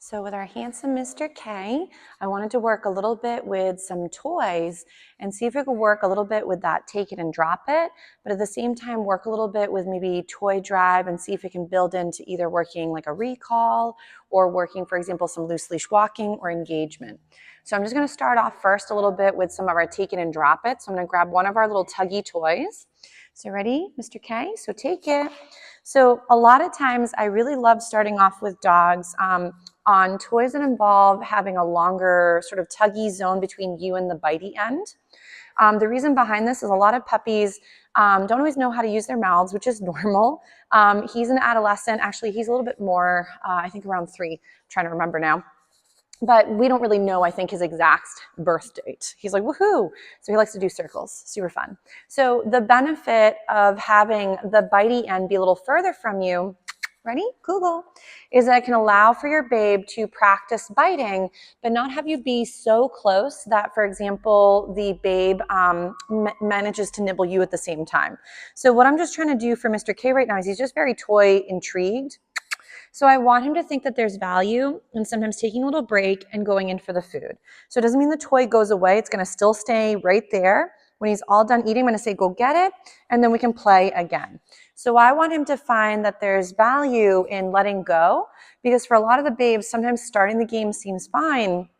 So with our handsome Mr. K, I wanted to work a little bit with some toys and see if we could work a little bit with that take it and drop it, but at the same time work a little bit with maybe toy drive and see if it can build into either working like a recall or working, for example, some loose leash walking or engagement. So I'm just going to start off first a little bit with some of our take it and drop it. So I'm going to grab one of our little tuggy toys. So ready, Mr. K? So take it. So a lot of times I really love starting off with dogs on toys that involve having a longer sort of tuggy zone between you and the bitey end. The reason behind this is a lot of puppies don't always know how to use their mouths, which is normal. He's an adolescent. Actually, he's a little bit more, I think around 3. I'm trying to remember now. But we don't really know, I think, his exact birth date. He's like, woohoo! So he likes to do circles. Super fun. So the benefit of having the bitey end be a little further from you, ready? Kugel, is that it can allow for your babe to practice biting, but not have you be so close that, for example, the babe manages to nibble you at the same time. So what I'm just trying to do for Mr. K right now is he's just very toy intrigued. So I want him to think that there's value in sometimes taking a little break and going in for the food. So it doesn't mean the toy goes away. It's going to still stay right there. When he's all done eating, I'm going to say, go get it, and then we can play again. So I want him to find that there's value in letting go, because for a lot of the babes, sometimes starting the game seems fine,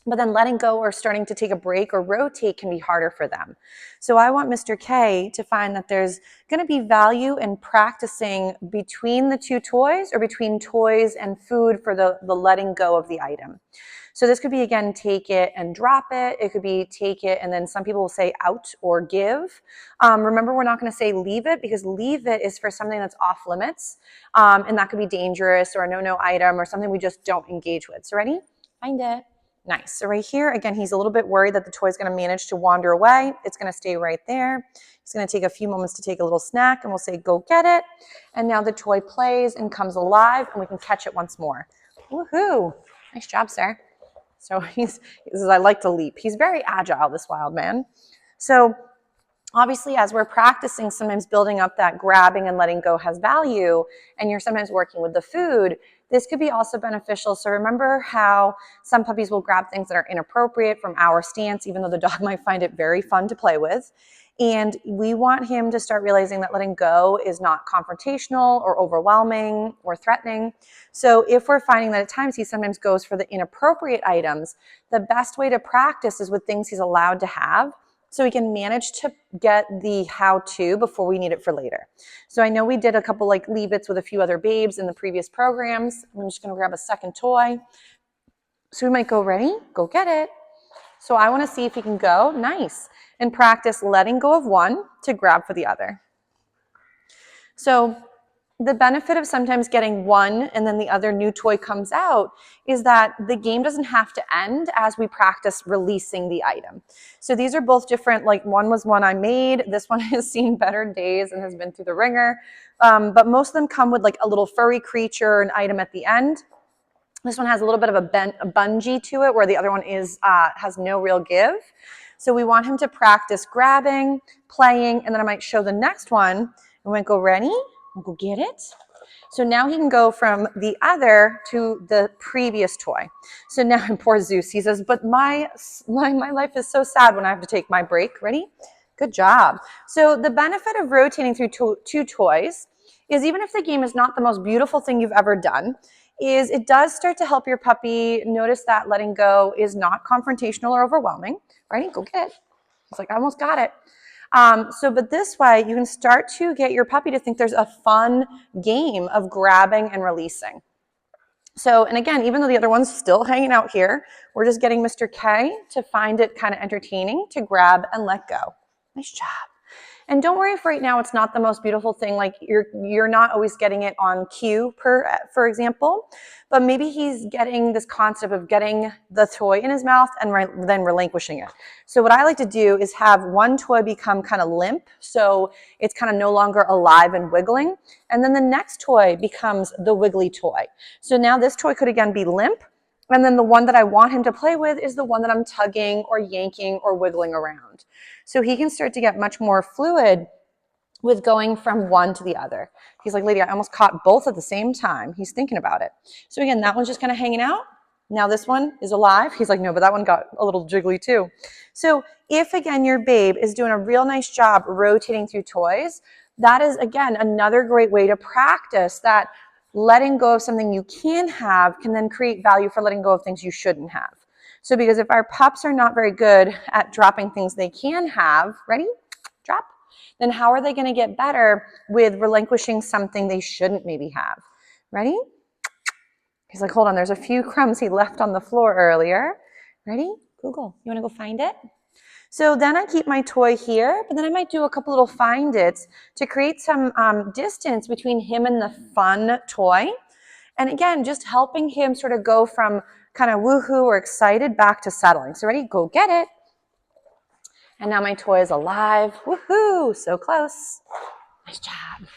but then letting go or starting to take a break or rotate can be harder for them. So I want Mr. K to find that there's going to be value in practicing between the two toys or between toys and food for the letting go of the item. So this could be, again, take it and drop it. It could be take it, and then some people will say out or give. Remember, we're not going to say leave it, because leave it is for something that's off limits, and that could be dangerous or a no-no item or something we just don't engage with. So ready? Find it. Nice. So right here, again, he's a little bit worried that the toy is going to manage to wander away. It's going to stay right there. He's going to take a few moments to take a little snack, and we'll say, go get it. And now the toy plays and comes alive, and we can catch it once more. Woohoo. Nice job, sir. So he says, I like to leap. He's very agile, this wild man. So obviously, as we're practicing, sometimes building up that grabbing and letting go has value, and you're sometimes working with the food, this could be also beneficial. So remember how some puppies will grab things that are inappropriate from our stance, even though the dog might find it very fun to play with. And we want him to start realizing that letting go is not confrontational or overwhelming or threatening. So if we're finding that at times he sometimes goes for the inappropriate items, the best way to practice is with things he's allowed to have, so we can manage to get the how-to before we need it for later. So I know we did a couple like leave-its with a few other babes in the previous programs. I'm just going to grab a second toy. So we might go, ready? Go get it. So I want to see if he can go, nice, and practice letting go of one to grab for the other. So the benefit of sometimes getting one and then the other new toy comes out is that the game doesn't have to end as we practice releasing the item. So these are both different, like one was one I made. This one has seen better days and has been through the ringer. But most of them come with like a little furry creature, an item at the end. This one has a little bit of a bungee to it, where the other one is has no real give. So we want him to practice grabbing, playing, and then I might show the next one. And we might go, ready? We'll go get it. So now he can go from the other to the previous toy. So now, poor Zeus, he says, but my life is so sad when I have to take my break. Ready? Good job. So the benefit of rotating through two toys is, even if the game is not the most beautiful thing you've ever done, is it does start to help your puppy notice that letting go is not confrontational or overwhelming. Ready? Go get it. It's like, I almost got it. But this way you can start to get your puppy to think there's a fun game of grabbing and releasing. So, and again, even though the other one's still hanging out here, we're just getting Mr. K to find it kind of entertaining to grab and let go. Nice job. And don't worry if right now it's not the most beautiful thing, like you're not always getting it on cue, for example, but maybe he's getting this concept of getting the toy in his mouth and then relinquishing it. So what I like to do is have one toy become kind of limp, so it's kind of no longer alive and wiggling, and then the next toy becomes the wiggly toy. So now this toy could again be limp, and then the one that I want him to play with is the one that I'm tugging or yanking or wiggling around. So he can start to get much more fluid with going from one to the other. He's like, lady, I almost caught both at the same time. He's thinking about it. So again, that one's just kind of hanging out. Now this one is alive. He's like, no, but that one got a little jiggly too. So if, again, your babe is doing a real nice job rotating through toys, that is, again, another great way to practice that letting go of something you can have can then create value for letting go of things you shouldn't have. So because if our pups are not very good at dropping things they can have, ready? Drop. Then how are they going to get better with relinquishing something they shouldn't maybe have? Ready? He's like, hold on, there's a few crumbs he left on the floor earlier. Ready? Kugel, you want to go find it? So then I keep my toy here, but then I might do a couple little find its to create some distance between him and the fun toy. And again, just helping him sort of go from kind of woohoo or excited back to settling. So ready? Go get it. And now my toy is alive. Woohoo! So close. Nice job.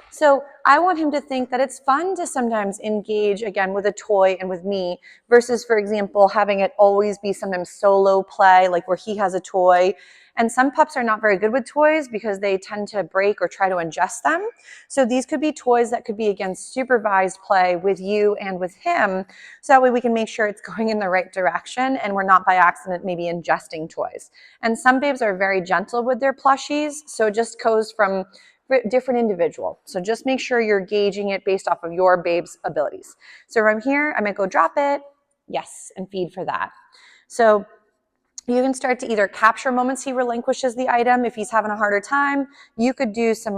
So I want him to think that it's fun to sometimes engage, again, with a toy and with me versus, for example, having it always be sometimes solo play, like where he has a toy. And some pups are not very good with toys because they tend to break or try to ingest them. So these could be toys that could be, again, supervised play with you and with him. So that way we can make sure it's going in the right direction and we're not by accident maybe ingesting toys. And some babes are very gentle with their plushies. So it just goes from different individual. So just make sure you're gauging it based off of your babe's abilities. So from here, I might go drop it. Yes, and feed for that. So you can start to either capture moments he relinquishes the item if he's having a harder time. You could do some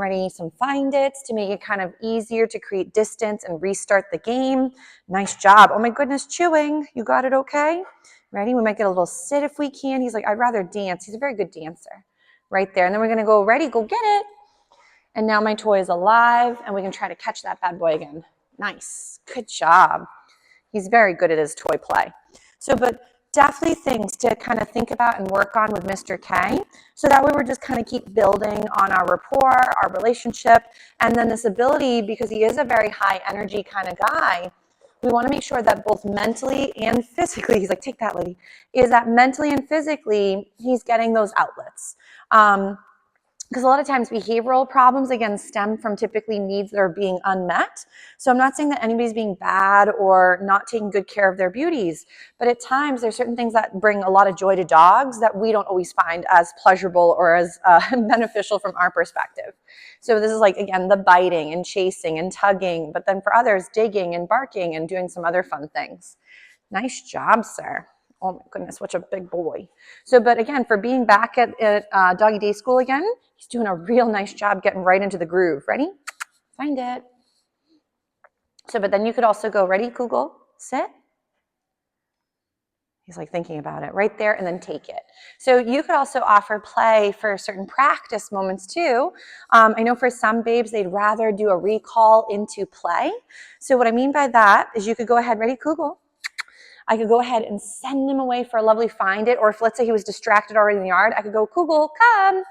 find its to make it kind of easier to create distance and restart the game. Nice job. Oh my goodness, chewing. You got it okay? Ready? We might get a little sit if we can. He's like, I'd rather dance. He's a very good dancer. Right there. And then we're going to go, ready, go get it. And now my toy is alive and we can try to catch that bad boy again. Nice. Good job. He's very good at his toy play. So, but definitely things to kind of think about and work on with Mr. K. So that way we're just kind of keep building on our rapport, our relationship, and then this ability, because he is a very high energy kind of guy, we want to make sure that both mentally and physically, he's like, take that, lady, is that mentally and physically he's getting those outlets. Because a lot of times behavioral problems, again, stem from typically needs that are being unmet. So I'm not saying that anybody's being bad or not taking good care of their beauties, but at times there's certain things that bring a lot of joy to dogs that we don't always find as pleasurable or as beneficial from our perspective. So this is like, again, the biting and chasing and tugging, but then for others, digging and barking and doing some other fun things. Nice job, sir. Oh my goodness, what a big boy. So, but again, for being back at doggy day school again, he's doing a real nice job getting right into the groove. Ready? Find it. So, but then you could also go, ready, Kugel, sit. He's like thinking about it right there and then take it. So you could also offer play for certain practice moments too. I know for some babes, they'd rather do a recall into play. So what I mean by that is you could go ahead, ready, Kugel. I could go ahead and send him away for a lovely find it, or if let's say he was distracted already in the yard, I could go, Kugel, come,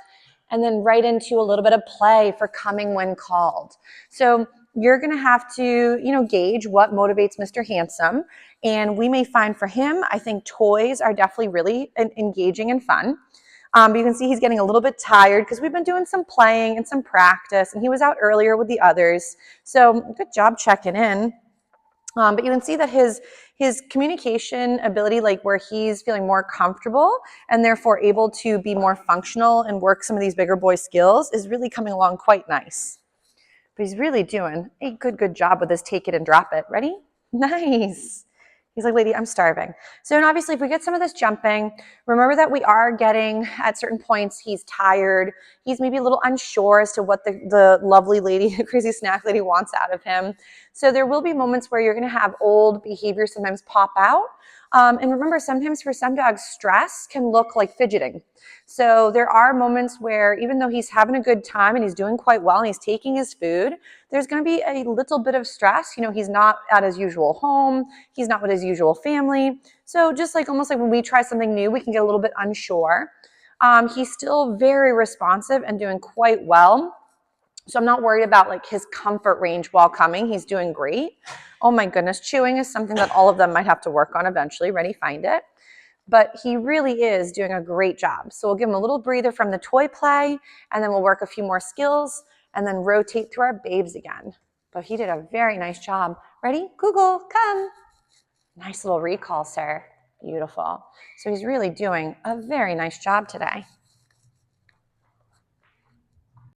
and then right into a little bit of play for coming when called. So you're going to have to, gauge what motivates Mr. Handsome, and we may find for him, I think toys are definitely really engaging and fun. But you can see he's getting a little bit tired because we've been doing some playing and some practice, and he was out earlier with the others. So good job checking in. But you can see that his communication ability, like where he's feeling more comfortable and therefore able to be more functional and work some of these bigger boy skills, is really coming along quite nice. But he's really doing a good job with this take it and drop it. Ready? Nice. He's like, lady, I'm starving. So, and obviously if we get some of this jumping, remember that we are getting at certain points, he's tired. He's maybe a little unsure as to what the lovely lady, the crazy snack lady wants out of him. So there will be moments where you're going to have old behavior sometimes pop out. And remember, sometimes for some dogs, stress can look like fidgeting. So there are moments where even though he's having a good time and he's doing quite well and he's taking his food, there's going to be a little bit of stress. He's not at his usual home. He's not with his usual family. So just like almost like when we try something new, we can get a little bit unsure. He's still very responsive and doing quite well. So I'm not worried about like his comfort range while coming. He's doing great. Oh my goodness, chewing is something that all of them might have to work on eventually. Ready? Find it. but he really is doing a great job. So we'll give him a little breather from the toy play, and then we'll work a few more skills and then rotate through our babes again. But he did a very nice job. Ready? Kugel, come. Nice little recall, sir. Beautiful. So he's really doing a very nice job today.